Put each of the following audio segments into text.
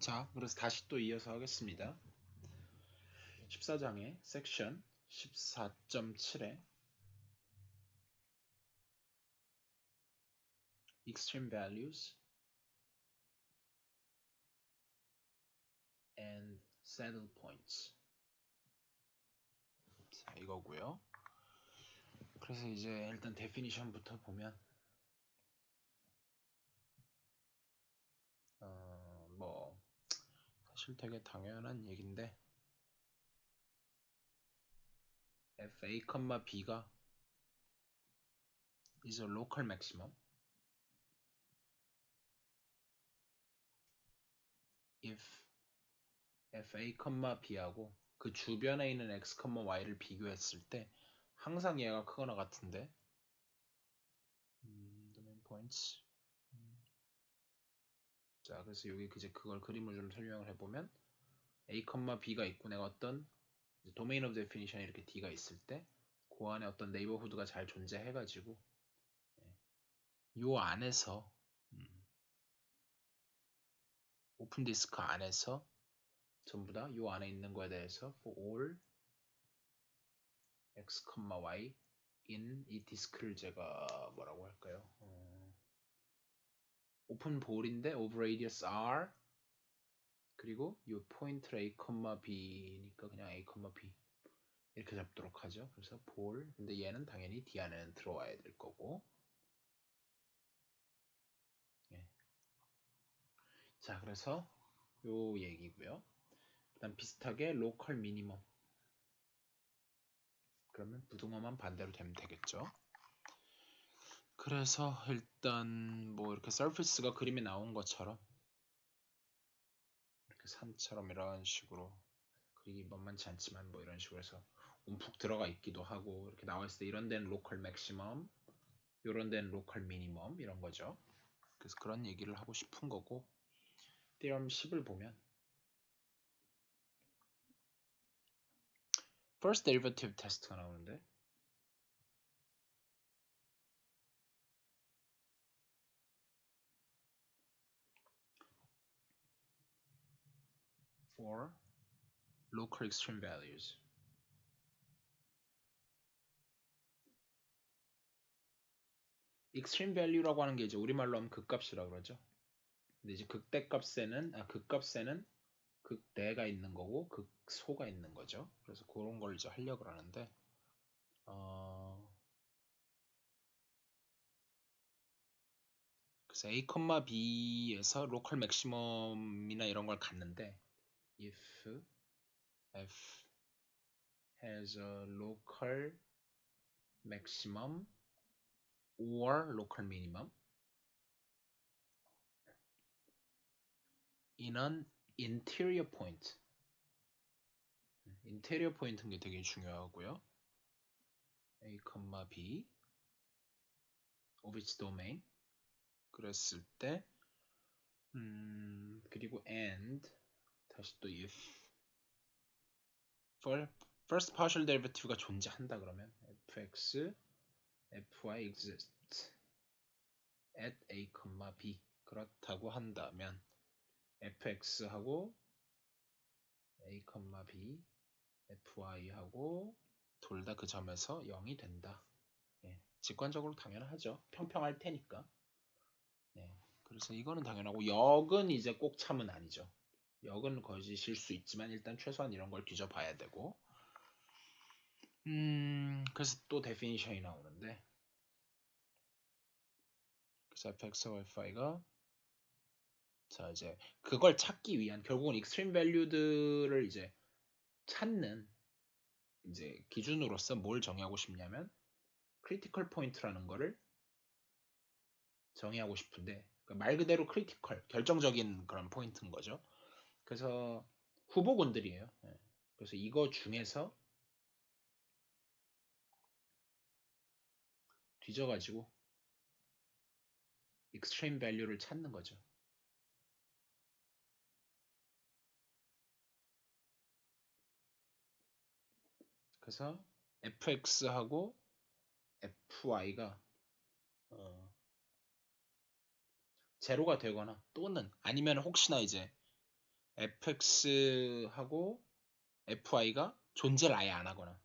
자, 그래서 다시 또 이어서 하겠습니다. 14장의 섹션 14.7에 extreme values and saddle points. 자, 이거고요. 그래서 이제 일단 definition부터 보면 뭐 사실 되게 당연한 얘기인데 fa, b가 is a local maximum if fa, b하고 그 주변에 있는 x, y를 비교했을 때 항상 얘가 크거나 같은데 domain points. 자, 그래서 여기 이제 그걸 그림을 좀 설명을 해보면 a, b가 있고 내가 어떤 도메인 오브 데피니션이 이렇게 d가 있을 때 그 안에 어떤 네이버후드가 잘 존재해가지고 요 안에서 오픈 디스크 안에서 전부 다 요 안에 있는 거에 대해서 for all x, y in 이 디스크를 제가 뭐라고 할까요? 오픈 볼인데 of radius r 그리고 요 포인트 a, b니까 그냥 a, b 이렇게 잡도록 하죠. 그래서 볼 근데 얘는 당연히 d 안에는 들어와야 될 거고 예. 자 그래서 요 얘기고요. 일단 비슷하게 로컬 미니멈 그러면 부등호만 반대로 되면 되겠죠. 그래서 일단 뭐 이렇게 서피스가 그림에 나온 것처럼 이렇게 산처럼 이런 식으로 그리기 만만치 않지만 뭐 이런 식으로 해서 움푹 들어가 있기도 하고 이렇게 나와 있을 때 이런 데는 로컬 맥시멈 이런 데는 로컬 미니멈 이런 거죠. 그래서 그런 얘기를 하고 싶은 거고 theorem 10을 보면 first derivative test가 나오는데 for local extreme values extreme value라고 하는 게 이제 우리말로 하면 극값이라고 그러죠. 근데 이제 극값에는 극대가 있는 거고 극소가 있는 거죠. 그래서 그런 걸 이제 하려고 하는데 그래서 A, B에서 로컬 맥시멈이나 이런 걸 갖는데 if f has a local maximum or local minimum in an interior point. 인테리어 포인트인 게 되게 중요하고요. A, B of its domain 그랬을 때 그리고 and 다시 또 if first partial derivative가 존재한다 그러면 fx, fy exist at a, b 그렇다고 한다면 fx하고 a, b, fy하고 둘 다 그 점에서 0이 된다. 예, 직관적으로 당연하죠. 평평할 테니까. 네, 그래서 이거는 당연하고 역은 이제 꼭 참은 아니죠. 역은 거짓일 수 있지만 일단 최소한 이런 걸 뒤져봐야 되고 그래서 또 데피니션이 나오는데 그래서 fx와 fy가 자 이제 그걸 찾기 위한 결국은 익스트림 밸류들을 이제 찾는 이제 기준으로서 뭘 정의하고 싶냐면 크리티컬 포인트라는 거를 정의하고 싶은데 그러니까 말 그대로 크리티컬 결정적인 그런 포인트인 거죠. 그래서 후보군들이에요. 그래서 이거 중에서 뒤져가지고 익스트림 밸류를 찾는 거죠. 그래서 fx하고 fy가 제로가 되거나 또는 아니면 혹시나 이제 fx하고 fy가 존재를 아예 안 하거나.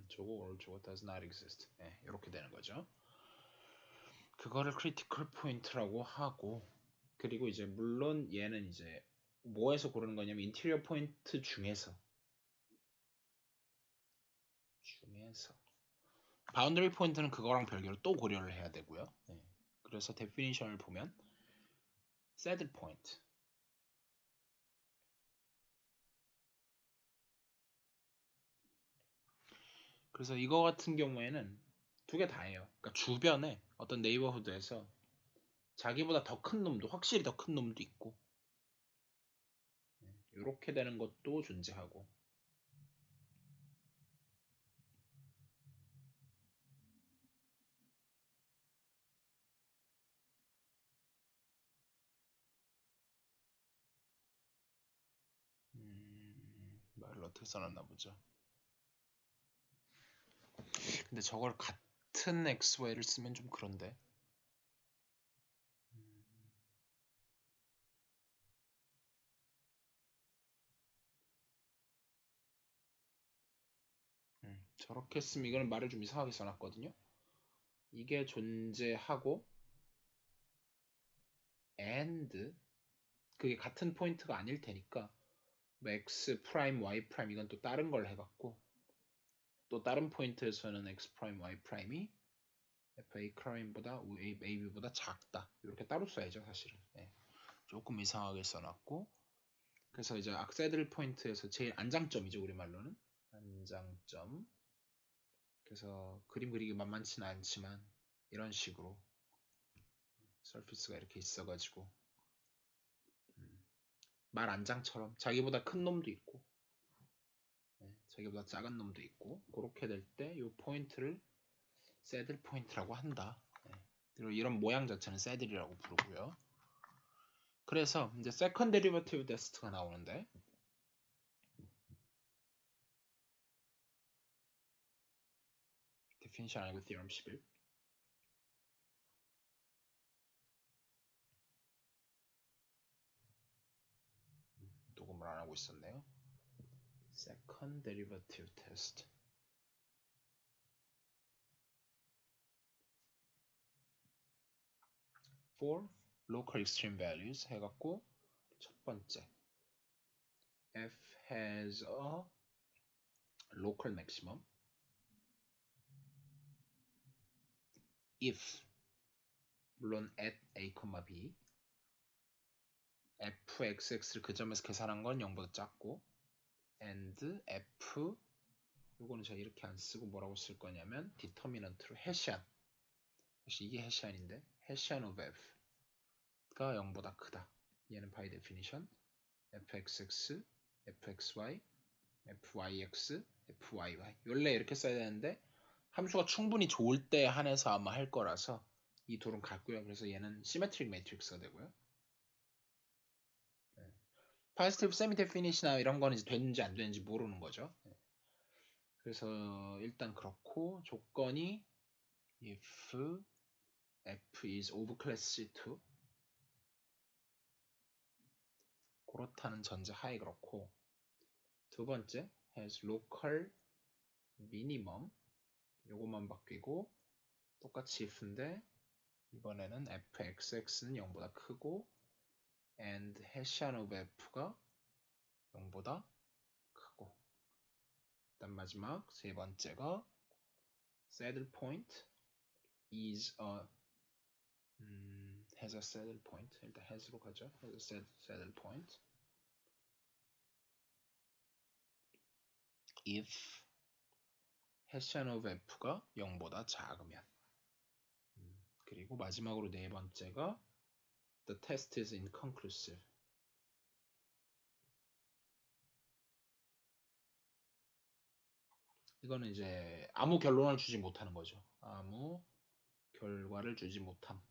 저거 does not exist. 네, 이렇게 되는 거죠. 그거를 critical point라고 하고, 그리고 이제 물론 얘는 이제 뭐에서 고르는 거냐면 인테리어 포인트 중에서 바운더리 포인트는 그거랑 별개로 또 고려를 해야 되고요. 네. 그래서 데피니션을 보면 saddle point. 그래서 이거 같은 경우에는 두 개 다예요. 그러니까 주변에 어떤 네이버후드에서 자기보다 더 큰 놈도 확실히 더 큰 놈도 있고 이렇게 되는 것도 존재하고. 말을 어떻게 써놨나 보죠. 근데 저걸 같은 XY를 쓰면 좀 그런데. 저렇게 쓰면 이거는 말을 좀 이상하게 써놨거든요. 이게 존재하고 and 그게 같은 포인트가 아닐 테니까 뭐 x 프라임 y 프라임 이건 또 다른 걸 해갖고 또 다른 포인트에서는 x 프라임 y 프라임이 fa 프라임보다 ab보다 작다 이렇게 따로 써야죠 사실은. 네. 조금 이상하게 써놨고 그래서 이제 악세들 포인트에서 제일 안장점이죠 우리말로는 안장점. 그래서 그림 그리기 만만치는 않지만 이런 식으로 서피스가 이렇게 있어가지고 말 안장처럼 자기보다 큰 놈도 있고 자기보다 작은 놈도 있고 그렇게 될 때 이 포인트를 새들 포인트라고 한다. 그리고 이런 모양 자체는 새들이라고 부르고요. 그래서 이제 세컨 데리버티브 테스트가 나오는데 데피니션 아니고 theorem 11 녹음을 안 하고 있었네요. Second derivative test. For local extreme values 해갖고 첫 번째 f has a local maximum if 물론 at a, b fxx를 그 점에서 계산한 건 0보다 작고 and f 요거는 제가 이렇게 안 쓰고 뭐라고 쓸 거냐면 디터미넌트로 해시안 사실 이게 해시안인데 해시안 of f가 0보다 크다. 얘는 by definition fxx, fxy, fyx, fyy 원래 이렇게 써야 되는데 함수가 충분히 좋을 때 한해서 아마 할 거라서 이 둘은 같고요. 그래서 얘는 시메트릭 매트릭스가 되고요. 파지티브 세미 데피니시나 이런 거는 이제 되는지 안 되는지 모르는 거죠. 그래서 일단 그렇고 조건이 if f is of class C2 그렇다는 전제 하에 그렇고 두 번째 has local minimum 요것만 바뀌고 똑같이 if인데 이번에는 fxx는 0보다 크고 and hessian of f가 0보다 크고 일단 마지막 세 번째가 saddle point is a has a saddle point 일단 has로 가죠. has a saddle point if hessian of f가 0보다 작으면 그리고 마지막으로 네 번째가 the test is inconclusive 이거는 이제 아무 결론을 주지 못하는 거죠. 아무 결과를 주지 못함.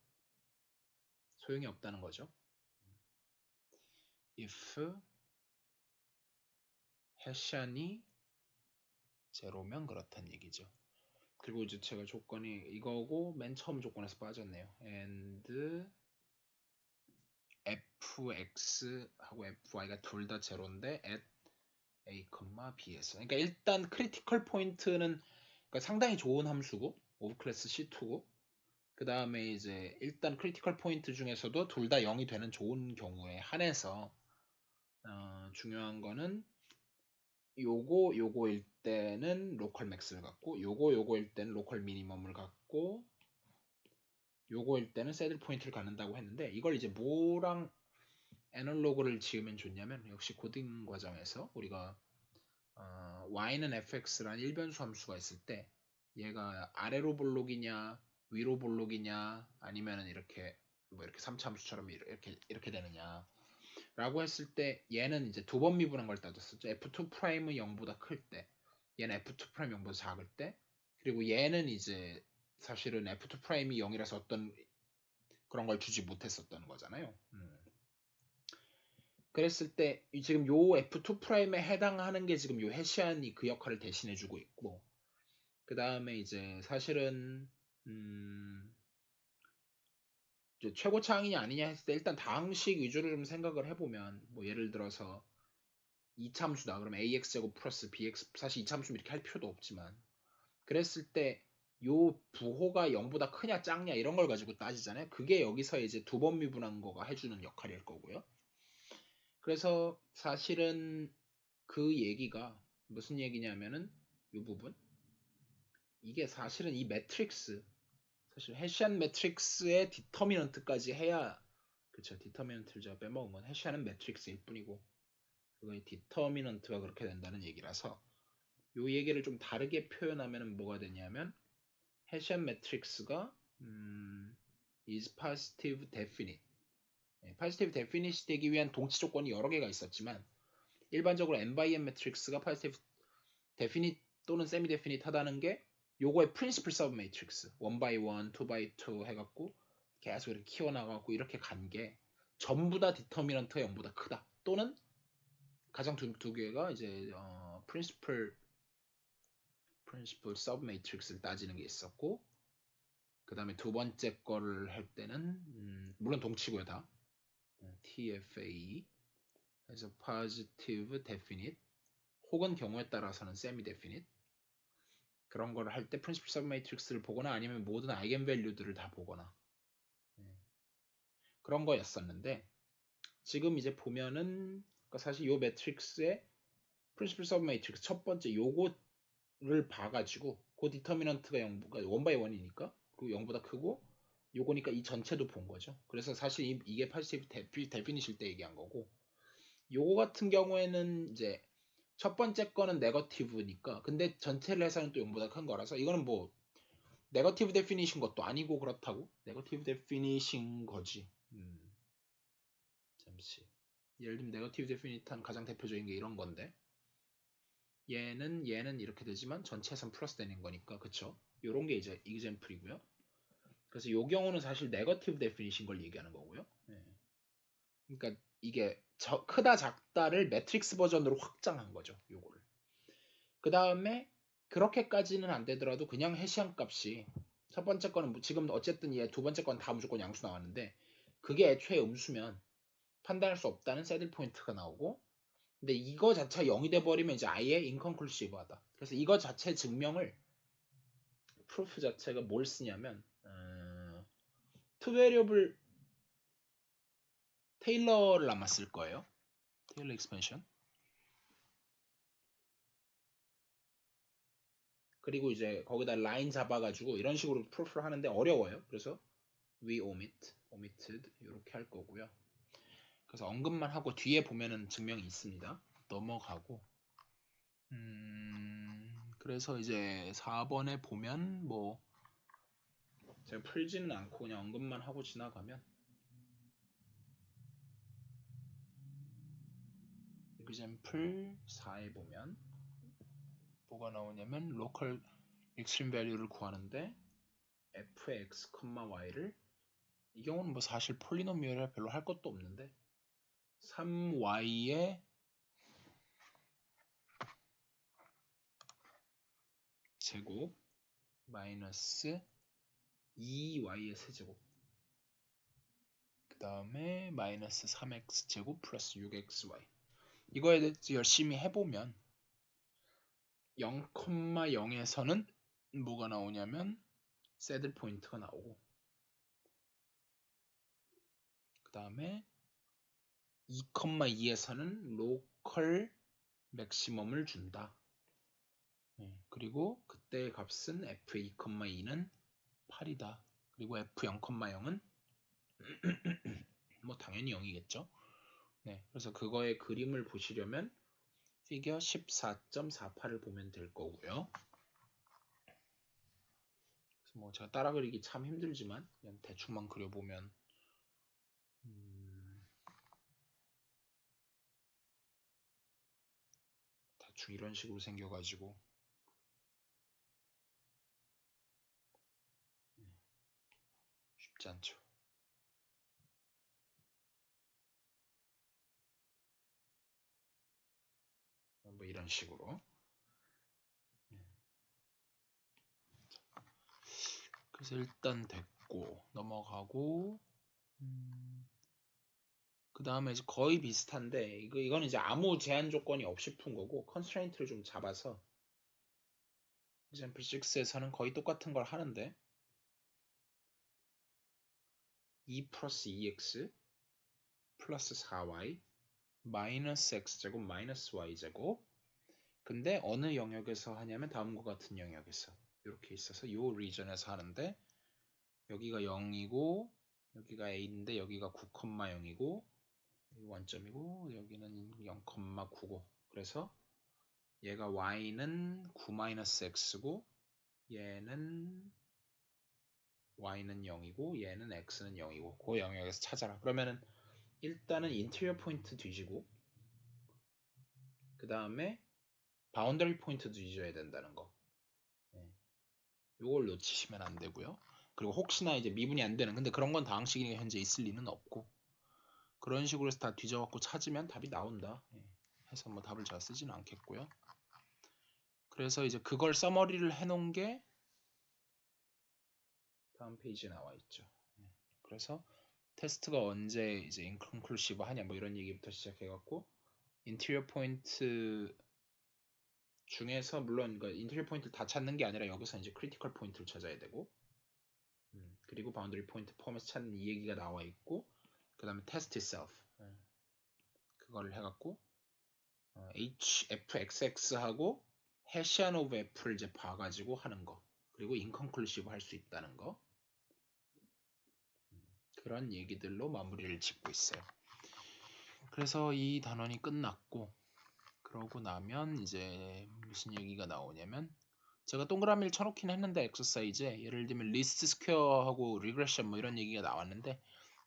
소용이 없다는 거죠. if 해시안이 제로면 그렇다는 얘기죠. 그리고 이제 제가 조건이 이거고 맨 처음 조건에서 빠졌네요. and fx하고 fy가 둘 다 제로인데 at a, b에서. 그러니까 일단 크리티컬 포인트는 그러니까 상당히 좋은 함수고 오브 클래스 C2고 그 다음에 이제 일단 크리티컬 포인트 중에서도 둘 다 0이 되는 좋은 경우에 한해서 중요한 거는 요거일 때는 로컬 맥스를 갖고 요거일 때는 로컬 미니멈을 갖고 요거일 때는 새들 포인트를 갖는다고 했는데 이걸 이제 뭐랑 애널로그를 지으면 좋냐면 역시 코딩 과정에서 우리가 y는 fx라는 일변수 함수가 있을 때 얘가 아래로 볼록이냐 위로 볼록이냐 아니면은 이렇게 뭐 이렇게 3차 함수처럼 이렇게 되느냐 라고 했을 때 얘는 이제 두 번 미분한 걸 따졌었죠. f2 프라임은 0보다 클 때 얘는 f2 프라임 0보다 작을 때 그리고 얘는 이제 사실은 f2 프라임이 0이라서 어떤 그런 걸 주지 못했었던 거잖아요. 그랬을 때 지금 요 F2 프라임에 해당하는 게 지금 요 해시안이 그 역할을 대신해 주고 있고 그 다음에 이제 사실은 이제 최고차항이냐 아니냐 했을 때 일단 다항식 위주로 좀 생각을 해보면 뭐 예를 들어서 이차함수다 그러면 ax제곱 플러스 bx 사실 이차함수 이렇게 할 필요도 없지만 그랬을 때 요 부호가 0보다 크냐 작냐 이런 걸 가지고 따지잖아요. 그게 여기서 이제 두 번 미분한 거가 해주는 역할일 거고요. 그래서 사실은 그 얘기가 무슨 얘기냐면은 이 부분 이게 사실은 이 매트릭스 사실 해시안 매트릭스의 디터미넌트까지 해야 그쵸 디터미넌트를 제가 빼먹은 건 해시안은 매트릭스일 뿐이고 그거의 디터미넌트가 그렇게 된다는 얘기라서 이 얘기를 좀 다르게 표현하면 뭐가 되냐면 해시안 매트릭스가 is positive definite positive definite이 되기 위한 동치 조건이 여러 개가 있었지만 일반적으로 n by n 매트릭스가 positive definite 또는 semi definite 하다는 게 요거의 principal sub matrix 1 by 1, 2 by 2 해갖고 계속 이렇게 키워나가고 이렇게 간 게 전부 다 디터미넌트가 0보다 크다 또는 가장 두 개가 이제 principal sub matrix를 따지는 게 있었고 그 다음에 두 번째 거를 할 때는 물론 동치고요 다 TFA 그래서 positive definite 혹은 경우에 따라서는 semi definite 그런 걸 할 때 프린시플 서브 매트릭스를 보거나 아니면 모든 아이겐 밸류들을 다 보거나 그런 거였었는데 지금 이제 보면은 그러니까 사실 요 매트릭스의 프린시플 서브 매트릭스 첫 번째 요거를 봐가지고 그 디터미넌트가 0가 1 by 1이니까 그 0보다 크고 요거니까 이 전체도 본 거죠. 그래서 사실 이게 파지티브 데피니실 때 얘기한 거고 요거 같은 경우에는 이제 첫 번째 거는 네거티브니까 근데 전체를 해서는 또 0보다 큰 거라서 이거는 뭐 네거티브 데피니션 것도 아니고 그렇다고 네거티브 데피니션 거지. 잠시 예를 들면 네거티브 데피니트한 가장 대표적인 게 이런 건데 얘는 이렇게 되지만 전체에선 플러스 되는 거니까 그쵸? 요런 게 이제 example이고요. 그래서 요 경우는 사실 네거티브 데피니션 걸 얘기하는 거고요. 그러니까 이게 크다 작다를 매트릭스 버전으로 확장한 거죠. 요거를. 그 다음에 그렇게까지는 안 되더라도 그냥 해시한 값이 첫 번째 거는 지금 어쨌든 얘 두 번째 건 다 무조건 양수 나왔는데 그게 애초에 음수면 판단할 수 없다는 새들 포인트가 나오고 근데 이거 자체가 0이 돼버리면 이제 아예 인컨클루시브하다. 그래서 이거 자체 증명을 프루프 자체가 뭘 쓰냐면 투 베리어블 테일러를 아마 쓸 거예요. 테일러 익스펜션. 그리고 이제 거기다 라인 잡아가지고 이런 식으로 프루프를 하는데 어려워요. 그래서 we omitted 이렇게 할 거고요. 그래서 언급만 하고 뒤에 보면은 증명이 있습니다. 넘어가고 그래서 이제 4번에 보면 뭐 제가 풀지는 않고 그냥 언급만 하고 지나가면 example 4에 보면 뭐가 나오냐면 local extreme value를 구하는데 fx, y를 이 경우는 뭐 사실 폴리노미얼에 별로 할 것도 없는데 3y의 제곱 마이너스 2y의 세제곱 그 다음에 마이너스 3x 제곱 플러스 6xy 이거에 대해서 열심히 해보면 0,0에서는 뭐가 나오냐면 새들 포인트가 나오고 그 다음에 2,2에서는 로컬 맥시멈을 준다. 그리고 그때의 값은 f2,2는 8이다. 그리고 f0,0은 뭐 당연히 0이겠죠. 네, 그래서 그거의 그림을 보시려면 피겨 14.48을 보면 될 거고요. 그래서 뭐 제가 따라 그리기 참 힘들지만 그냥 대충만 그려보면 대충 이런 식으로 생겨가지고 쉽지 않죠. 뭐 이런 식으로. 그래서 일단 됐고 넘어가고 그 다음에 이제 거의 비슷한데 이건 이제 아무 제한 조건이 없이 푼 거고 컨스트레인트를 좀 잡아서 example 6에서는 거의 똑같은 걸 하는데 2 플러스 2x 플러스 4y 마이너스 x제곱 마이너스 y제곱 근데 어느 영역에서 하냐면 다음과 같은 영역에서 이렇게 있어서 이 리전에서 하는데 여기가 0이고 여기가 a인데 여기가 9,0이고 여기 원점이고 여기는 0,9고 그래서 얘가 y는 9-x고 얘는 y는 0이고 얘는 x는 0이고 그 영역에서 찾아라. 그러면은 일단은 인테리어 포인트 뒤지고 그 다음에 바운더리 포인트 뒤져야 된다는 거. 요걸 놓치시면 안 되고요. 그리고 혹시나 이제 미분이 안 되는 근데 그런 건 다항식이 현재 있을 리는 없고 그런 식으로 해서 다 뒤져갖고 찾으면 답이 나온다. 해서 뭐 답을 잘 쓰지는 않겠고요. 그래서 이제 그걸 서머리를 해놓은 게 다음 페이지에 나와 있죠. 그래서 테스트가 언제 이제 인컨클루시브 하냐 뭐 이런 얘기부터 시작해갖고 인테리어 포인트 중에서 물론 그러니까 인테리어 포인트를 다 찾는 게 아니라 여기서 이제 크리티컬 포인트를 찾아야 되고 그리고 바운더리 포인트 포함해서 찾는 이 얘기가 나와 있고 그 다음에 테스트 itself 그거를 해갖고 fxx하고 해시안 오브 f를 이제 봐가지고 하는 거 그리고 인컨클루시브 할 수 있다는 거 그런 얘기들로 마무리를 짓고 있어요. 그래서 이 단원이 끝났고 그러고 나면 이제 무슨 얘기가 나오냐면 제가 동그라미를 쳐놓긴 했는데 엑서사이즈에 예를 들면 리스트 스퀘어하고 리그레션 뭐 이런 얘기가 나왔는데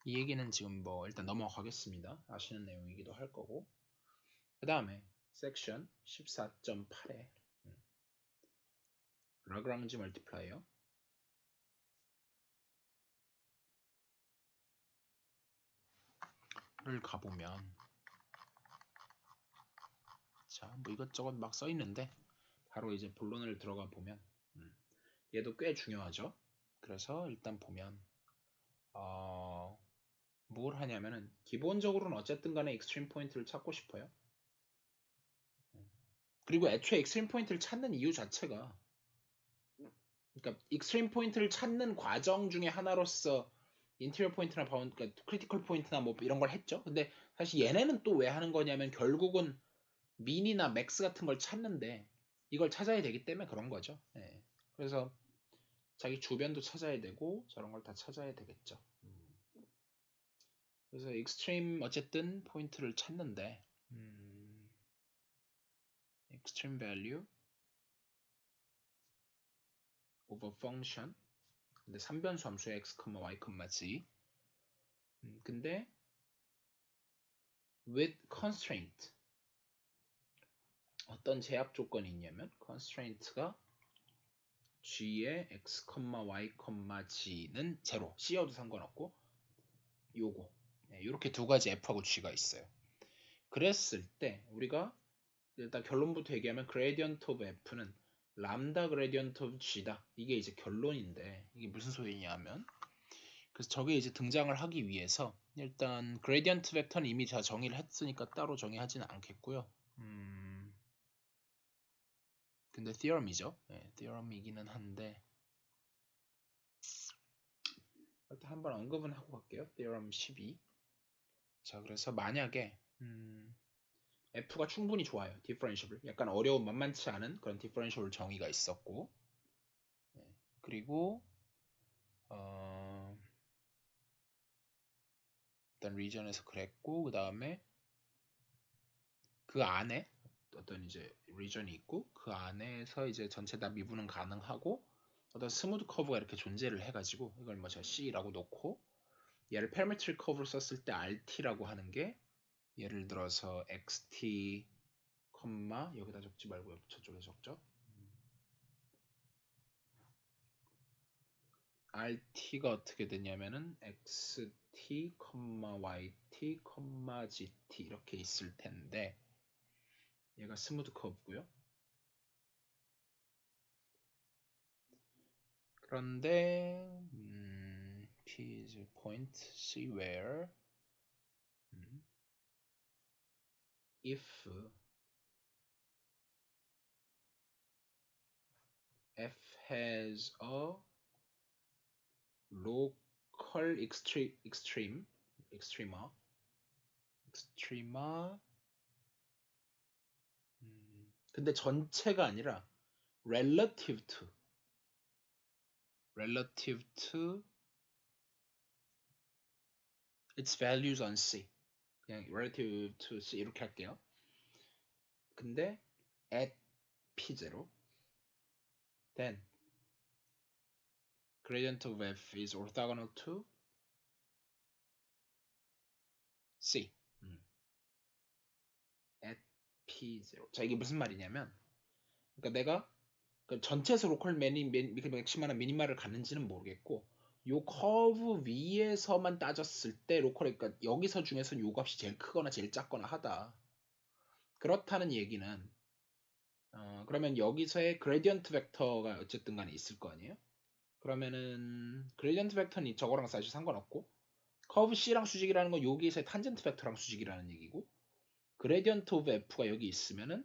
이 얘기는 지금 뭐 일단 넘어가겠습니다. 아시는 내용이기도 할 거고 그 다음에 섹션 14.8에 라그랑지 멀티플라이어 를 가보면 자 뭐 이것저것 막 써있는데 바로 이제 본론을 들어가 보면 얘도 꽤 중요하죠. 그래서 일단 보면 뭘 하냐면은 기본적으로는 어쨌든 간에 익스트림 포인트를 찾고 싶어요. 그리고 애초에 익스트림 포인트를 찾는 이유 자체가 그러니까 익스트림 포인트를 찾는 과정 중에 하나로서 인테리어 포인트나 바운드, 그러니까 크리티컬 포인트나 뭐 이런 걸 했죠. 근데 사실 얘네는 또 왜 하는 거냐면 결국은 민이나 맥스 같은 걸 찾는데 이걸 찾아야 되기 때문에 그런 거죠. 그래서 자기 주변도 찾아야 되고 저런 걸 다 찾아야 되겠죠. 그래서 익스트림 어쨌든 포인트를 찾는데 extreme value over function 근데 3변수 함수의 x, y, z 근데 with constraint 어떤 제약 조건이 있냐면 constraint가 g의 x, y, g는 제로 C여도 상관없고 요거 이렇게 두 가지 f하고 g가 있어요. 그랬을 때 우리가 일단 결론부터 얘기하면 gradient of f는 람다 그레디언트 오브 G다. 이게 이제 결론인데 이게 무슨 소리냐 하면 그래서 저게 이제 등장을 하기 위해서 일단 그레디언트 벡터는 이미 다 정의를 했으니까 따로 정의하지는 않겠고요. 근데 theorem이죠. 네, theorem이기는 한데 일단 한번 언급은 하고 갈게요. theorem 12. 자, 그래서 만약에 f가 충분히 좋아요. 디퍼런셜을 약간 어려운 만만치 않은 그런 디퍼런셜 정의가 있었고 네, 그리고 일단 리전에서 그랬고 그 다음에 그 안에 어떤 이제 리전이 있고 그 안에서 이제 전체 다 미분은 가능하고 어떤 스무드 커브가 이렇게 존재를 해가지고 이걸 뭐 제가 C라고 놓고 얘를 페르메트릭 커브로 썼을 때 RT라고 하는 게 예를 들어서 XT, 여기다 적지 말고 저쪽에 적죠. RT가 어떻게 되냐면은 XT, YT, GT 이렇게 있을 텐데 얘가 스무드 커브고요. 그런데 P is a point C where if F has a local extrema 근데 전체가 아니라 relative to its values on C 그냥 relative to C 이렇게 할게요. 근데 at P0 then gradient of F is orthogonal to C at P0 자 이게 무슨 말이냐면 그러니까 내가 그 전체에서 로컬 맥시마나 미니마를 갖는지는 모르겠고 요 커브 위에서만 따졌을 때 로컬 그러니까 여기서 중에서는 요 값이 제일 크거나 제일 작거나 하다. 그렇다는 얘기는 그러면 여기서의 그레디언트 벡터가 어쨌든 간에 있을 거 아니에요? 그러면은 그레디언트 벡터는 저거랑 사실 상관없고 커브 C랑 수직이라는 건 여기서의 탄젠트 벡터랑 수직이라는 얘기고 그레디언트 오브 F가 여기 있으면은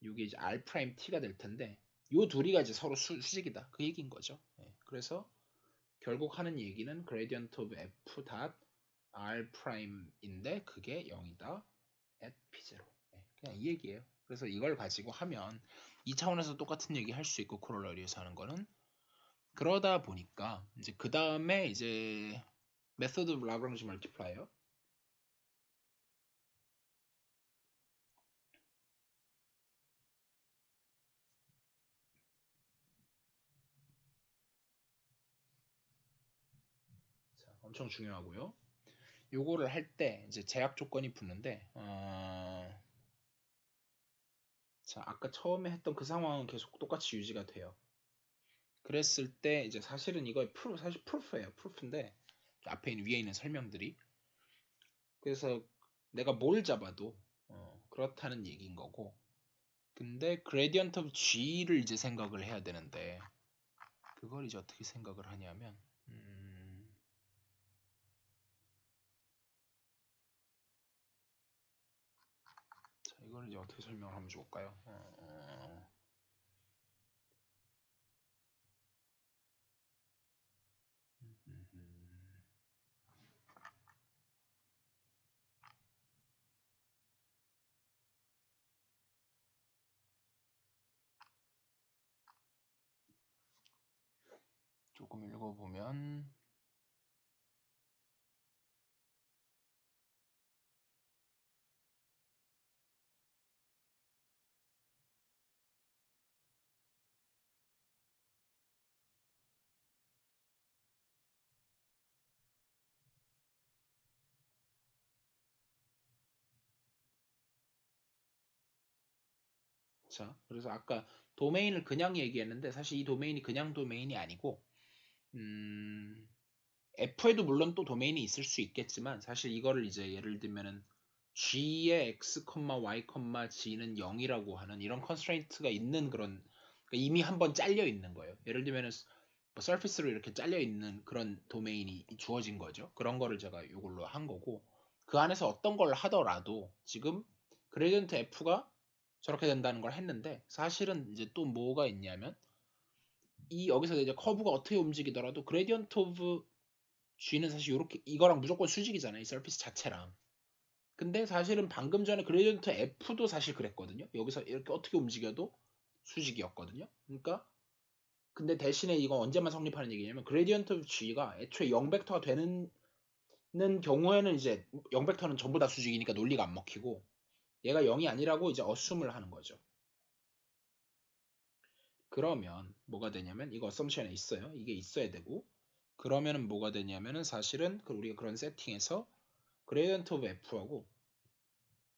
이게 이제 R 프라임 T가 될 텐데 요 둘이가 이제 서로 수직이다 그 얘기인 거죠. 네. 그래서 결국 하는 얘기는 gradient of f r 프라임인데 그게 0이다 at p0 네. 그냥 이 얘기예요. 그래서 이걸 가지고 하면 2차원에서 똑같은 얘기 할 수 있고 코롤러리에서 하는 거는 그러다 보니까 이제 그 다음에 이제 method of Lagrange multiplier 자, 엄청 중요하고요. 요거를 할 때 이제 제약 조건이 붙는데 자 아까 처음에 했던 그 상황은 계속 똑같이 유지가 돼요. 그랬을 때 이제 사실은 이거 사실 프루프예요. 프루프인데 앞에 있는 위에 있는 설명들이 그래서 내가 뭘 잡아도 그렇다는 얘기인 거고 근데 gradient of G를 이제 생각을 해야 되는데 그걸 이제 어떻게 생각을 하냐면 자 이걸 이제 어떻게 설명을 하면 좋을까요? 조금 읽어보면 자 그래서 아까 도메인을 그냥 얘기했는데 사실 이 도메인이 그냥 도메인이 아니고 F에도 물론 또 도메인이 있을 수 있겠지만 사실 이거를 이제 예를 들면은 G의 x, y, g는 0이라고 하는 이런 컨스트레인트가 있는 그런 그러니까 이미 한번 잘려 있는 거예요. 예를 들면은 뭐 서피스로 이렇게 잘려 있는 그런 도메인이 주어진 거죠. 그런 거를 제가 이걸로 한 거고, 그 안에서 어떤 걸 하더라도 지금 그레디언트 F가 저렇게 된다는 걸 했는데, 사실은 이제 또 뭐가 있냐면 이 여기서 이제 커브가 어떻게 움직이더라도 그레디언트 오브 G는 사실 이렇게 이거랑 무조건 수직이잖아요. 이 서피스 자체랑. 근데 사실은 방금 전에 그레디언트 F도 사실 그랬거든요. 여기서 이렇게 어떻게 움직여도 수직이었거든요. 그러니까 근데 대신에 이거 언제만 성립하는 얘기냐면 그레디언트 오브 G가 애초에 0벡터가 되는 경우에는 이제 0벡터는 전부 다 수직이니까 논리가 안 먹히고, 얘가 0이 아니라고 이제 어쌔을 하는 거죠. 그러면 뭐가 되냐면 이거 어썸션에 있어요. 이게 있어야 되고, 그러면은 뭐가 되냐면은 사실은 우리가 그런 세팅에서 그레디언트 오브 F하고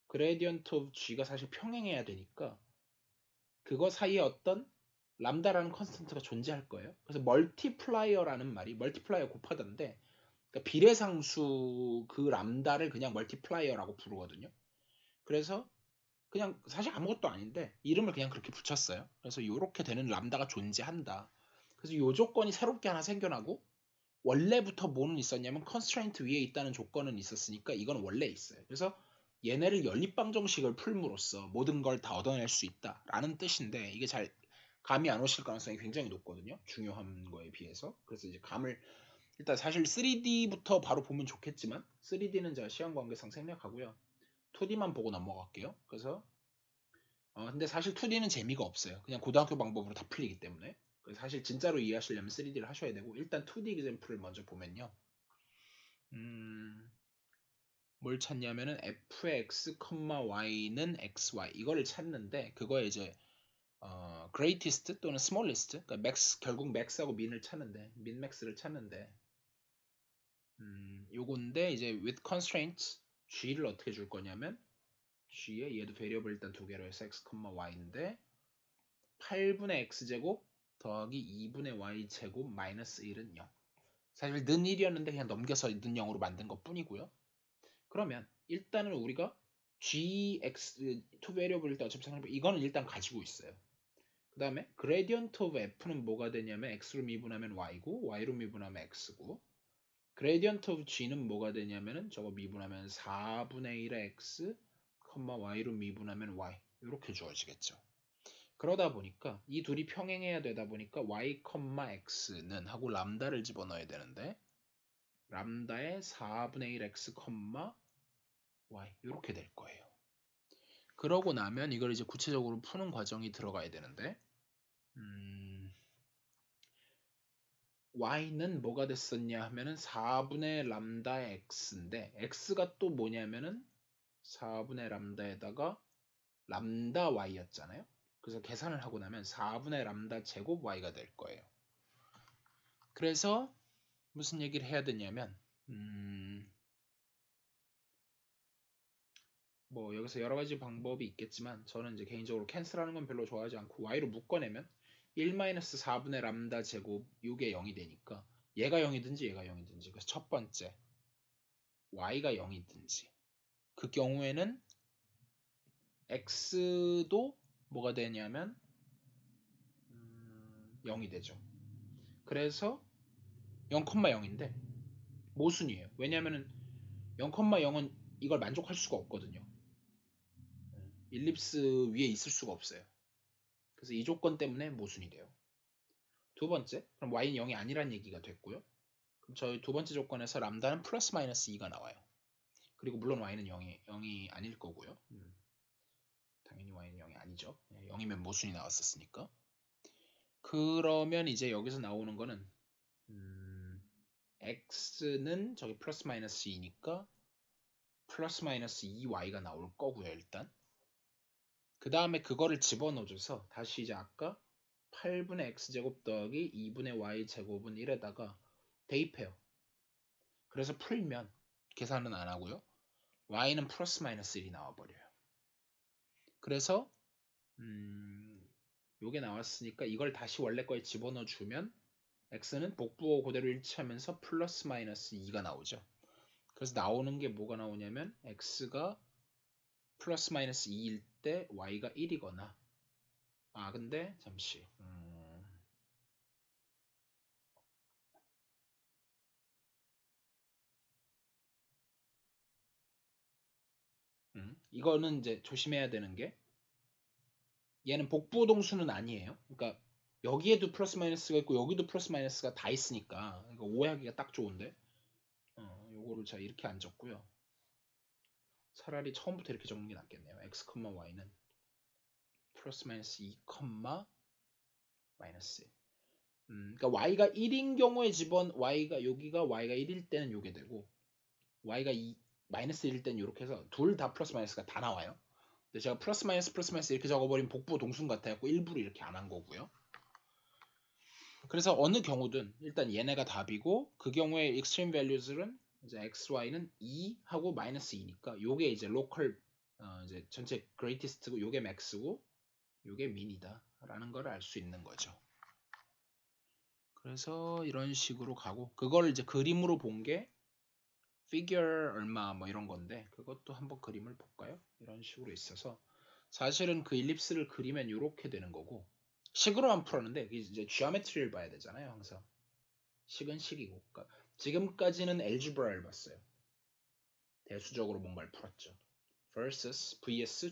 그레디언트 오브 G가 사실 평행해야 되니까 그거 사이에 어떤 람다라는 컨스턴트가 존재할 거예요. 그래서 멀티플라이어라는 말이 멀티플라이어 곱하던데, 그러니까 비례상수 그 람다를 그냥 멀티플라이어라고 부르거든요. 그래서 그냥 사실 아무것도 아닌데 이름을 그냥 그렇게 붙였어요. 그래서 이렇게 되는 람다가 존재한다. 그래서 이 조건이 새롭게 하나 생겨나고, 원래부터 뭐는 있었냐면 컨스트레인트 위에 있다는 조건은 있었으니까 이건 원래 있어요. 그래서 얘네를 연립방정식을 풀므로써 모든 걸 다 얻어낼 수 있다라는 뜻인데, 이게 잘 감이 안 오실 가능성이 굉장히 높거든요. 중요한 거에 비해서. 그래서 이제 감을 일단 사실 3D부터 바로 보면 좋겠지만 3D는 제가 시간 관계상 생략하고요. 2D만 보고 넘어갈게요. 그래서 근데 사실 2D는 재미가 없어요. 그냥 고등학교 방법으로 다 풀리기 때문에. 그래서 사실 진짜로 이해하시려면 3D를 하셔야 되고, 일단 2D example을 먼저 보면요. 뭘 찾냐면은 fx, y는 xy 이거를 찾는데, 그거에 이제 greatest 또는 smallest, 그러니까 max, 결국 max하고 min을 찾는데, min max를 찾는데, 요건데 이제 with constraints g를 어떻게 줄 거냐면, g에 얘도 베리어블 일단 두 개로 해서 x, y인데 8분의 x제곱 더하기 2분의 y제곱 마이너스 1은 0. 사실 는 1이었는데 그냥 넘겨서 는 0으로 만든 것 뿐이고요. 그러면 일단은 우리가 gx 투 베리어블일 때 어차피 생각해보면 이거는 일단 가지고 있어요. 그 다음에 그레디언트 오브 f는 뭐가 되냐면 x로 미분하면 y고 y로 미분하면 x고, 그레디언트 오브 g는 뭐가 되냐면은 저거 미분하면 4분의 1의 x, y로 미분하면 y 이렇게 주어지겠죠. 그러다 보니까 이 둘이 평행해야 되다 보니까 y, x는 하고 람다를 집어넣어야 되는데, 람다의 4분의 1 x, y 이렇게 될 거예요. 그러고 나면 이걸 이제 구체적으로 푸는 과정이 들어가야 되는데, y는 뭐가 됐었냐 하면은 4분의 람다의 x인데, x가 또 뭐냐면은 4분의 람다에다가 람다 y였잖아요. 그래서 계산을 하고 나면 4분의 람다 제곱 y가 될 거예요. 그래서 무슨 얘기를 해야 되냐면, 뭐 여기서 여러 가지 방법이 있겠지만 저는 이제 개인적으로 캔슬하는 건 별로 좋아하지 않고 y로 묶어내면 1-4분의 람다 제곱 6에 0이 되니까 얘가 0이든지 얘가 0이든지, 그래서 첫 번째 y가 0이든지 그 경우에는 x도 뭐가 되냐면 0이 되죠. 그래서 0,0인데 모순이에요. 왜냐면은 0,0은 이걸 만족할 수가 없거든요. 일립스 위에 있을 수가 없어요. 그래서 이 조건 때문에 모순이 돼요. 두 번째, 그럼 y는 0이 아니란 얘기가 됐고요. 그럼 저희 두 번째 조건에서 람다는 플러스 마이너스 2가 나와요. 그리고 물론 y는 0이 아닐 거고요. 당연히 y는 0이 아니죠. 0이면 모순이 나왔었으니까. 그러면 이제 여기서 나오는 거는 x는 저기 플러스 마이너스 2니까 플러스 마이너스 2y가 나올 거고요. 일단 그 다음에 그거를 집어넣어줘서 다시 이제 아까 8분의 x제곱 더하기 2분의 y제곱은 1에다가 대입해요. 그래서 풀면 계산은 안 하고요. y는 플러스 마이너스 1이 나와버려요. 그래서 요게 나왔으니까 이걸 다시 원래 거에 집어넣어주면 x는 복부호 그대로 일치하면서 플러스 마이너스 2가 나오죠. 그래서 나오는 게 뭐가 나오냐면 x가 플러스 마이너스 2일 때 y가 1이거나 근데 잠시. 이거는 이제 조심해야 되는 게 얘는 복부동수는 아니에요. 그러니까 여기에도 플러스 마이너스가 있고 여기도 플러스 마이너스가 다 있으니까 이거 오해하기가 딱 좋은데 요거를 제가 이렇게 안 적고요. 차라리 처음부터 이렇게 적는 게 낫겠네요. x, y는 플러스 마이너스 2, 마이너스 1. 그러니까 y가 1인 경우에 집어넣 여기가 y가 1일 때는 요게 되고 y가 2, 마이너스 1일 때는 요렇게 해서 둘 다 플러스 마이너스가 다 나와요. 근데 제가 플러스 마이너스 이렇게 적어버린 복부 동순 같아갖고 일부러 이렇게 안 한 거고요. 그래서 어느 경우든 일단 얘네가 답이고 그 경우에 extreme values는 이제 x, y는 2하고 마이너스 2니까 요게 이제 로컬 이제 전체 greatest고 요게 max고 요게 min이다 라는 걸 알 수 있는 거죠. 그래서 이런 식으로 가고 그걸 이제 그림으로 본 게 figure 얼마 뭐 이런 건데 그것도 한번 그림을 볼까요? 이런 식으로 있어서 사실은 그 일립스를 그리면 이렇게 되는 거고 식으로만 풀었는데 이제 geometry를 봐야 되잖아요. 항상 식은 식이고 그러니까 지금까지는 algebra를 봤어요. 대수적으로 뭔가를 풀었죠. vs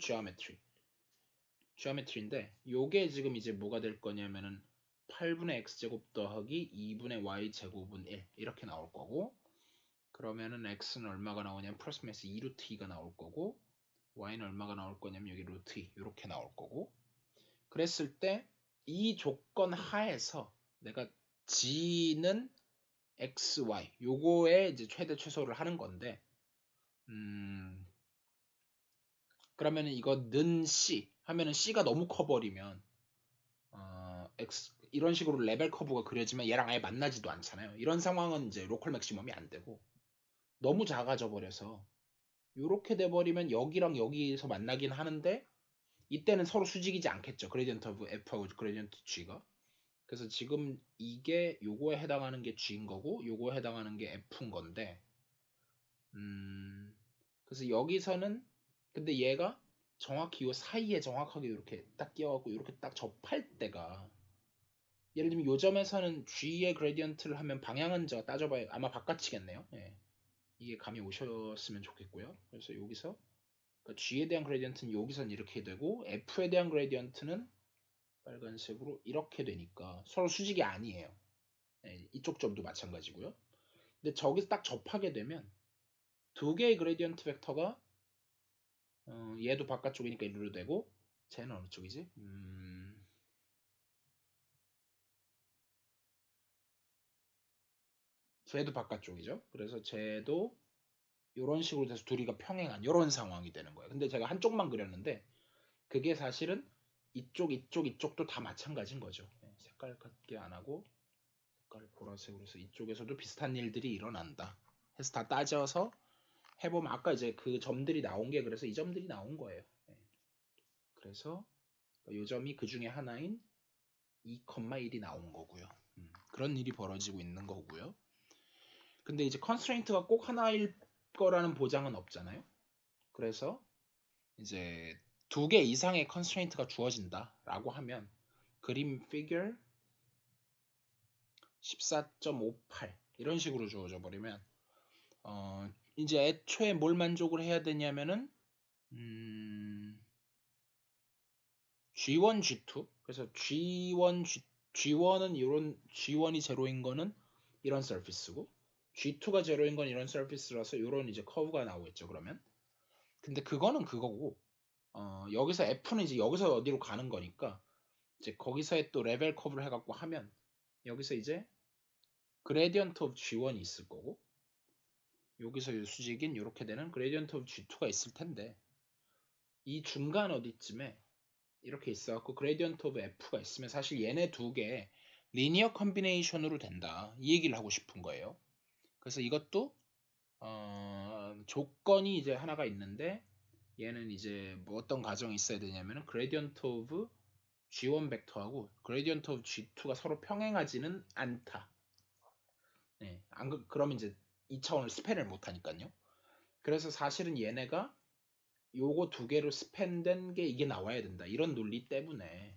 geometry인데 요게 지금 이제 뭐가 될 거냐면은 8분의 x제곱 더하기 2분의 y제곱은 1 이렇게 나올 거고 그러면은 x는 얼마가 나오냐면 플러스 마이너스 2루트 2가 나올 거고 y는 얼마가 나올 거냐면 여기 루트 2 이렇게 나올 거고 그랬을 때 이 조건 하에서 내가 g는 x, y 요거에 이제 최대 최소를 하는 건데 그러면은 이거 는 c 하면은 c가 너무 커버리면 x 이런 식으로 레벨 커브가 그려지면 얘랑 아예 만나지도 않잖아요. 이런 상황은 이제 로컬 맥시멈이 안 되고 너무 작아져 버려서 이렇게 돼버리면 여기랑 여기서 만나긴 하는데 이때는 서로 수직이지 않겠죠. 그레디언트 오브 F하고 그레디언트 G가. 그래서 지금 이게 요거에 해당하는 게 G인 거고 요거에 해당하는 게 F인 건데 그래서 여기서는 근데 얘가 정확히 요 사이에 정확하게 이렇게 딱 끼어갖고 이렇게 딱 접할 때가 예를 들면 요 점에서는 G의 그레디언트를 하면 방향은 제가 따져봐야 아마 바깥이겠네요. 예. 이게 감이 오셨으면 좋겠고요. 그래서 여기서 그러니까 G에 대한 그레디언트는 여기선 이렇게 되고 F에 대한 그레디언트는 빨간색으로 이렇게 되니까 서로 수직이 아니에요. 네, 이쪽 점도 마찬가지고요. 근데 저기서 딱 접하게 되면 두 개의 그레디언트 벡터가 얘도 바깥쪽이니까 이리로 되고 쟤는 어느 쪽이지? 쟤도 바깥쪽이죠. 그래서 쟤도 이런 식으로 돼서 둘이가 평행한 이런 상황이 되는 거예요. 근데 제가 한쪽만 그렸는데 그게 사실은 이쪽도 다 마찬가지인 거죠. 네, 색깔 같게 안 하고 색깔을 보라색으로 해서 이쪽에서도 비슷한 일들이 일어난다. 해서 다 따져서 해보면 아까 이제 그 점들이 나온 게 그래서 이 점들이 나온 거예요. 네. 그래서 이 점이 그 중에 하나인 2,1이 나온 거고요. 그런 일이 벌어지고 있는 거고요. 근데 이제 컨스트레인트가 꼭 하나일 거라는 보장은 없잖아요. 그래서 이제 두 개 이상의 컨스트레인트가 주어진다라고 하면 그림 피규어 14.58 이런 식으로 주어져 버리면 이제 애초에 뭘 만족을 해야 되냐면은 G1, G2 그래서 G1은 이런 G1이 제로인 거는 이런 서피스고 G2가 제로인 건 이런 서피스라서 이런 이제 커브가 나오겠죠. 그러면 근데 그거는 그거고 여기서 F는 이제 여기서 어디로 가는 거니까 이제 거기서의 또 레벨 커브를 해갖고 하면 여기서 이제 그레디언트 오브 G1이 있을 거고 여기서 수직인 이렇게 되는 그레디언트 오브 G2가 있을 텐데 이 중간 어디쯤에 이렇게 있어갖고 그레디언트 오브 F가 있으면 사실 얘네 두 개 리니어 컨비네이션으로 된다 이 얘기를 하고 싶은 거예요. 그래서 이것도 조건이 이제 하나가 있는데 얘는 이제 뭐 어떤 가정이 있어야 되냐면은 그레디언트 오브 G1 벡터하고 그레디언트 오브 G2가 서로 평행하지는 않다. 네, 그러면 이제 2차원을 스팬을 못 하니까요. 그래서 사실은 얘네가 요거 두 개로 스팬된 게 이게 나와야 된다. 이런 논리 때문에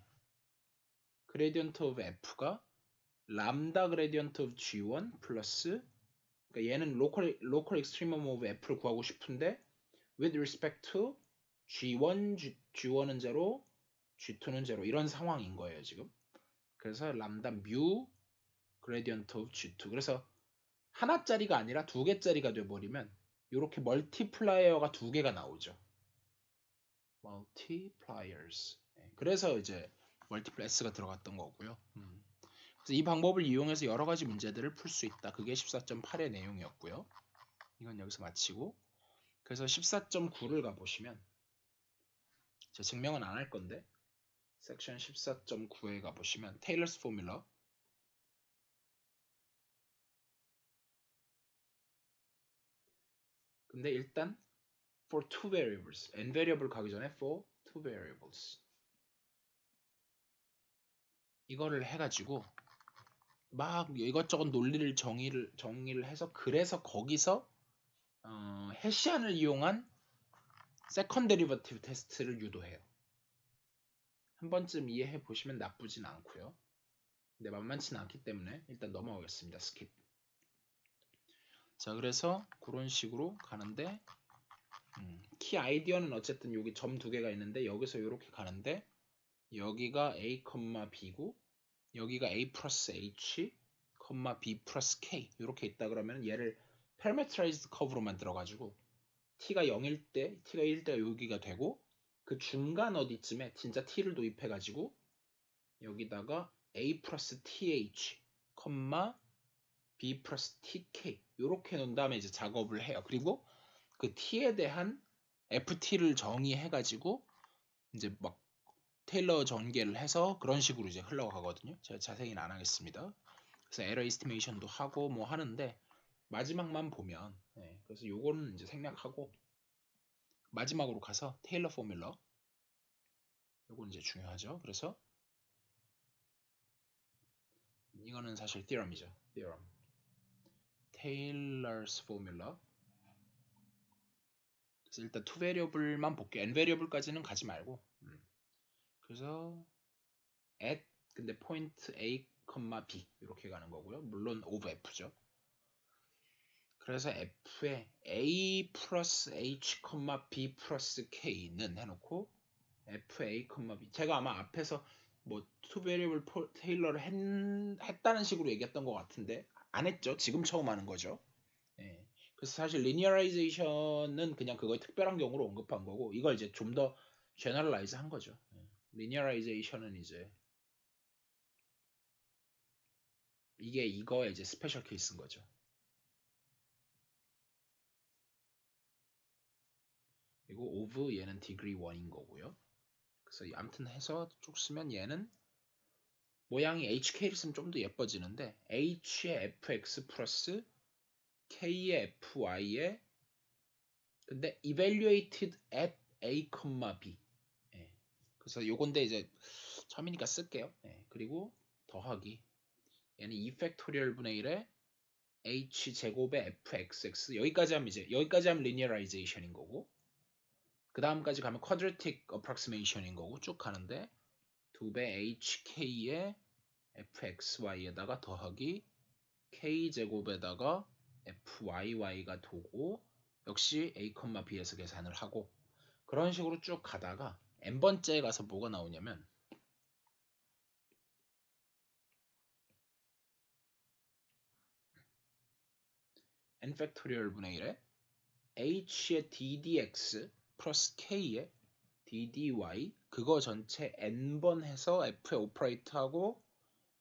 그레디언트 오브 f가 람다 그레디언트 오브 g1 플러스 그러니까 얘는 로컬 익스트리멈 오브 f를 구하고 싶은데 with respect to g1, g1은 0, g2는 0 이런 상황인 거예요 지금. 그래서 람다 뮤 그레디언트 오브 g2 그래서 하나짜리가 아니라 두 개짜리가 돼버리면 이렇게 멀티플라이어가 두 개가 나오죠. multipliers. 그래서 이제 멀티플렉스가 들어갔던 거고요. 그래서 이 방법을 이용해서 여러 가지 문제들을 풀 수 있다. 그게 14.8의 내용이었고요. 이건 여기서 마치고 그래서 14.9를 가보시면 제가 증명은 안 할 건데 섹션 14.9에 가보시면 테일러스 포뮬러 근데 일단 for two variables n variable 가기 전에 for two variables 이거를 해가지고 막 이것저것 논리를 정의를 해서 그래서 거기서 해시안을 이용한 세컨 데리버티브 테스트를 유도해요. 한 번쯤 이해해 보시면 나쁘진 않고요. 근데 만만치는 않기 때문에 일단 넘어가겠습니다. 스킵. 자 그래서 그런 식으로 가는데 키 아이디어는 어쨌든 여기 점 두 개가 있는데 여기서 이렇게 가는데 여기가 a, b고 여기가 a 플러스 h, b 플러스 k 이렇게 있다 그러면 얘를 parameterized 커브로 만들어가지고 t가 0일 때, t가 1일 때가 여기가 되고 그 중간 어디쯤에 진짜 t를 도입해가지고 여기다가 a 플러스 th, b 플러스 tk 이렇게 놓은 다음에 이제 작업을 해요. 그리고 그 t에 대한 ft를 정의해가지고 이제 막 테일러 전개를 해서 그런 식으로 이제 흘러가거든요. 제가 자세히는 안 하겠습니다. 그래서 에러 이스티메이션도 하고 뭐 하는데 마지막만 보면 그래서 요거는 이제 생략하고 마지막으로 가서 테일러 포뮬러 요건 이제 중요하죠. 그래서 이거는 사실 theorem이죠. theorem. 테일러스 포뮬러. 그래서 일단 two variable만 볼게요. n variable까지는 가지 말고. 그래서 at 근데 point a, b 이렇게 가는 거고요. 물론 of f죠. 그래서 f에 a 플러스 h, b 플러스 k는 해놓고 fa, b 제가 아마 앞에서 뭐 two variable 테일러를 했다는 식으로 얘기했던 것 같은데 안 했죠. 지금 처음 하는 거죠. 예. 그래서 사실 리니어라이제이션은 그냥 그거의 특별한 경우로 언급한 거고 이걸 이제 좀 더 제너럴라이즈 한 거죠. 리니어라이제이션은 이제 이게 이거의 이제 스페셜 케이스인 거죠. 그리고 of 얘는 degree 1인 거고요. 그래서 아무튼 해서 쭉 쓰면 얘는 모양이 HK를 쓰면 좀 더 예뻐지는데 H의 fx 플러스 K의 fy에 근데 evaluated at a, b 그래서 요건데 이제 처음이니까 쓸게요. 그리고 더하기 얘는 2팩토리얼 분의 1에 h 제곱의 fxx 여기까지 하면 리니어라이제이션인 거고 그 다음까지 가면 quadratic approximation인 거고 쭉 가는데 2배 hk의 fxy에다가 더하기 k제곱에다가 fyy가 도고 역시 a, b에서 계산을 하고 그런 식으로 쭉 가다가 n번째에 가서 뭐가 나오냐면 n 팩토리얼 분의 1에 h의 ddx 플러스 k의 ddy 그거 전체 n번 해서 f에 오퍼레이트하고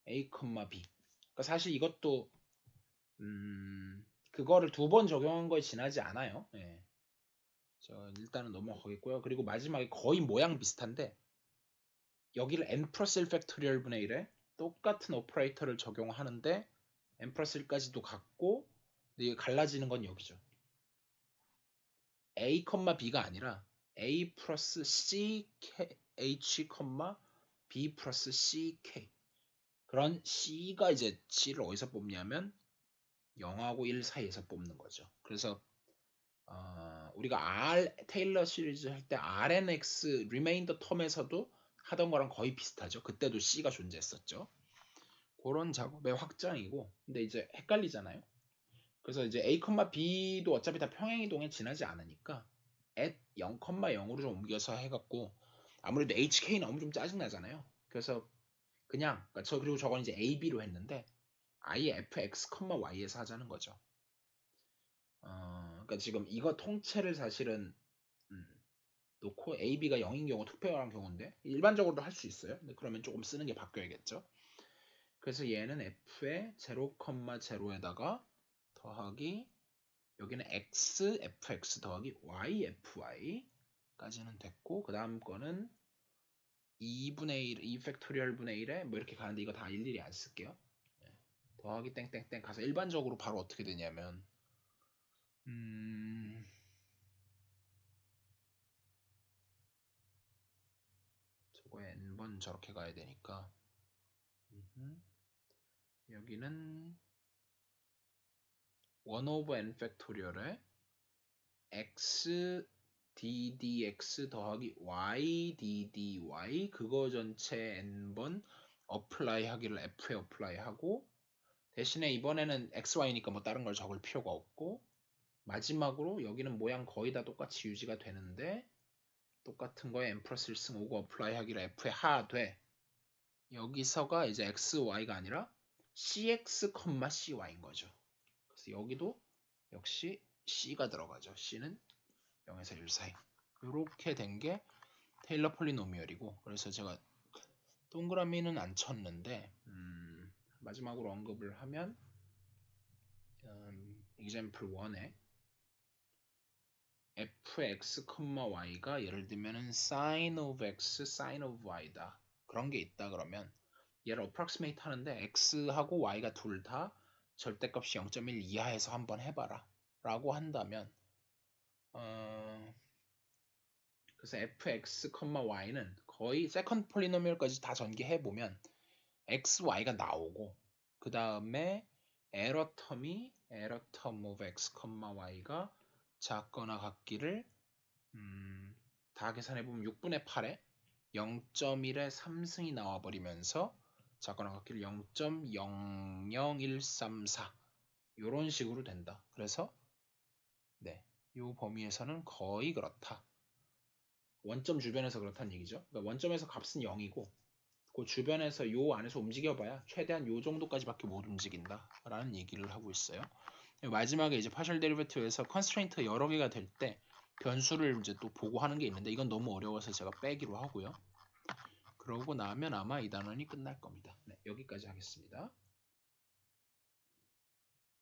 a, b 그러니까 사실 이것도 그거를 두 번 적용한 거에 지나지 않아요. 저 일단은 넘어가겠고요. 그리고 마지막에 거의 모양 비슷한데 여기를 n 플러스 1 팩토리얼 분의 1에 똑같은 오퍼레이터를 적용하는데 n 플러스 1까지도 같고 이게 갈라지는 건 여기죠. a, b가 아니라 a 플러스 c, h, b 플러스 c, k 그런 c가 이제 c를 어디서 뽑냐면 0하고 1 사이에서 뽑는 거죠. 그래서 우리가 테일러 시리즈 할 때 RNX 리메인더 텀에서도 하던 거랑 거의 비슷하죠. 그때도 C가 존재했었죠. 그런 작업의 확장이고, 근데 이제 헷갈리잖아요. 그래서 이제 A, B도 어차피 다 평행이동에 지나지 않으니까 at 0,0으로 좀 옮겨서 해갖고, 아무래도 HK 나오면 좀 짜증나잖아요. 그래서 그냥 그러니까 그리고 저건 이제 AB로 했는데 아예 fx, y에서 하자는 거죠. 그러니까 지금 이거 통째를 사실은 놓고 AB가 0인 경우 특별한 경우인데 일반적으로도 할 수 있어요. 근데 그러면 조금 쓰는 게 바뀌어야겠죠. 그래서 얘는 f의 0,0에다가 더하기 여기는 x, fx 더하기 y, fy까지는 됐고 그 다음 거는 2분의 1, 2 팩토리얼 분의 1에 뭐 이렇게 가는데 이거 다 일일이 안 쓸게요. 더하기 땡땡땡 가서 일반적으로 바로 어떻게 되냐면 저거에 n번 저렇게 가야 되니까 여기는 1 over n 팩토리얼에 x ddx 더하기 y ddy 그거 전체 n번 어플라이 하기를 f에 어플라이 하고 대신에 이번에는 xy니까 뭐 다른 걸 적을 필요가 없고 마지막으로 여기는 모양 거의 다 똑같이 유지가 되는데 똑같은 거에 n 플러스 1승 5가 어플라이 하기를 f에 하되 여기서가 이제 xy가 아니라 cx, cy인 거죠. 그래서 여기도 역시 c가 들어가죠. c는 0에서 1 사이. 이렇게 된 게 테일러 폴리노미얼이고 그래서 제가 동그라미는 안 쳤는데 마지막으로 언급을 하면 example 1에 fx, y가 예를 들면은 sin of x, sin of y다. 그런 게 있다 그러면 얘를 approximate 하는데 x하고 y가 둘 다 절대값이 0.1 이하에서 한번 해봐라 라고 한다면 그래서 fx, y는 거의 세컨드 폴리노미얼까지 다 전개해보면 x, y가 나오고 그 다음에 에러 텀 of x, y가 작거나 같기를 다 계산해보면 6분의 8에 0.1에 3승이 나와버리면서 작거나 같기를 0.00134 이런 식으로 된다. 그래서 네, 이 범위에서는 거의 그렇다. 원점 주변에서 그렇다는 얘기죠. 그러니까 원점에서 값은 0이고 그 주변에서 요 안에서 움직여봐야 최대한 요 정도까지밖에 못 움직인다 라는 얘기를 하고 있어요. 마지막에 이제 파셜 데리베티브에서 컨스트레인트 여러 개가 될 때 변수를 이제 또 보고 하는 게 있는데 이건 너무 어려워서 제가 빼기로 하고요. 그러고 나면 아마 이 단원이 끝날 겁니다. 네, 여기까지 하겠습니다.